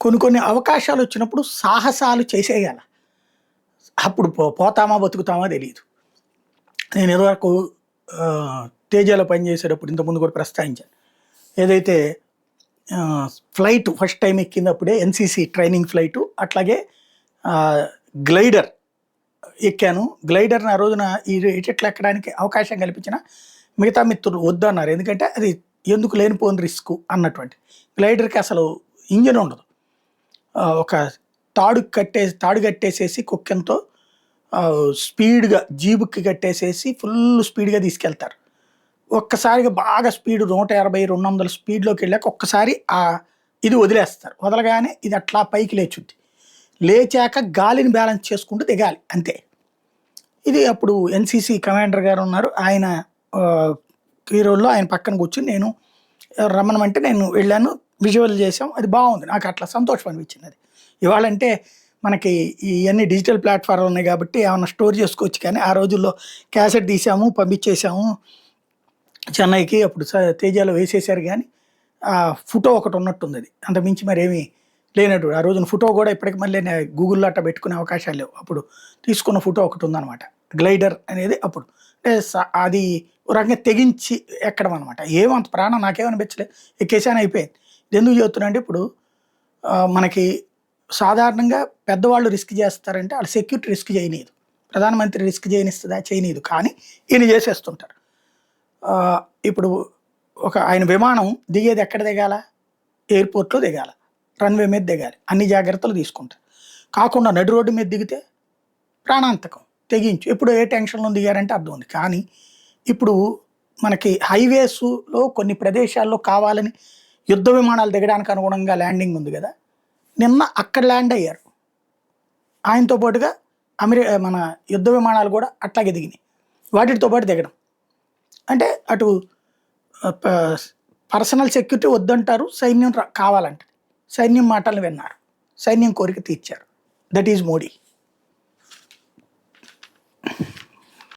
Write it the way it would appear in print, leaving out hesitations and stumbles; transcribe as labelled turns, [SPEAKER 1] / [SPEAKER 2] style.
[SPEAKER 1] కొన్ని అవకాశాలు వచ్చినప్పుడు సాహసాలు చేసేయాల. అప్పుడు పోతామా, బతుకుతామా తెలీదు. నేను ఇదివరకు తేజాలో పనిచేసేటప్పుడు ఇంతకుముందు కూడా ప్రస్తావించాను. ఏదైతే ఫ్లైట్ ఫస్ట్ టైం ఎక్కినప్పుడే ఎన్‌సీసీ ట్రైనింగ్ ఫ్లైటు, అట్లాగే గ్లైడర్ ఎక్కాను. గ్లైడర్‌ని ఆ రోజున ఈ ఇట్లా ఎక్కడానికి అవకాశం కల్పించిన మిగతా మిత్రులు వద్దన్నారు. ఎందుకంటే అది ఎందుకు లేనిపోని రిస్కు అన్నటువంటి. గ్లైడర్‌కి అసలు ఇంజిన్ ఉండదు. ఒక తాడు కట్టేసేసి కుక్కెంతో స్పీడ్‌గా జీబుకి కట్టేసేసి ఫుల్ స్పీడ్‌గా తీసుకెళ్తారు. ఒక్కసారిగా బాగా స్పీడ్ 150, 200 స్పీడ్‌లోకి వెళ్ళాక ఒక్కసారి ఇది వదిలేస్తారు. వదలగానే ఇది అట్లా పైకి లేచుద్ది. లేచాక గాలిని బ్యాలెన్స్ చేసుకుంటూ దిగాలి అంతే. ఇది అప్పుడు ఎన్‌సీసీ కమాండర్ గారు ఉన్నారు. ఆయన ఈ రోల్‌లో ఆయన పక్కన కూర్చొని నేను రమ్మనమంటే నేను వెళ్ళాను. విజువల్ చేసాం. అది బాగుంది. నాకు అట్లా సంతోషం అనిపించింది అది. ఇవాళంటే మనకి ఇవన్నీ డిజిటల్ ప్లాట్‌ఫార్మ్‌లు ఉన్నాయి కాబట్టి ఏమన్నా స్టోర్ చేసుకోవచ్చు. కానీ ఆ రోజుల్లో క్యాసెట్ తీసాము, పంపించేసాము చెన్నైకి. అప్పుడు తేజాలో వేసేసారు కానీ ఫోటో ఒకటి ఉన్నట్టుంది అది. అంతకుమించి మరేమీ లేనట్టు. ఆ రోజున ఫోటో కూడా ఇప్పటికి మళ్ళీ గూగుల్‌లో అట్లా పెట్టుకునే అవకాశాలు లేవు. అప్పుడు తీసుకున్న ఫోటో ఒకటి ఉందన్నమాట. గ్లైడర్ అనేది అప్పుడు అంటే అది ఓ రకంగా తెగించి ఎక్కడం అనమాట. ఏమంత ప్రాణం నాకేమనిపించలేదు. ఎక్కేసాను అయిపోయింది. ఇది ఎందుకు చెప్తున్నా అంటే ఇప్పుడు మనకి సాధారణంగా పెద్దవాళ్ళు రిస్క్ చేస్తారంటే వాళ్ళు సెక్యూరిటీ రిస్క్ చేయనీయదు. ప్రధానమంత్రి రిస్క్ చేయనిస్తుందా? చేయనీయదు. కానీ ఈయన చేసేస్తుంటారు. ఇప్పుడు ఆయన విమానం దిగేది ఎక్కడ దిగాల? ఎయిర్‌పోర్ట్‌లో దిగాల. రన్‌వే మీద దిగాలి. అన్ని జాగ్రత్తలు తీసుకుంటారు. కాకుండా నడి రోడ్డు మీద దిగితే ప్రాణాంతకం. తెగించు. ఎప్పుడు ఏ టెన్షన్‌లో దిగారంటే అర్థం ఉంది. కానీ ఇప్పుడు మనకి హైవేస్‌లో కొన్ని ప్రదేశాల్లో కావాలని యుద్ధ విమానాలు దిగడానికి అనుగుణంగా ల్యాండింగ్ ఉంది కదా! నిన్న అక్కడ ల్యాండ్ అయ్యారు. ఆయనతో పాటుగా మన యుద్ధ విమానాలు కూడా అట్లాగే దిగినాయి. వాటితో పాటు దిగడం. అంటే అటు పర్సనల్ సెక్యూరిటీ వద్దంటారు. సైన్యం కావాలంటారు. సైన్యం మాటలు విన్నారు. సైన్యం కోరిక తీర్చారు. That is Modi.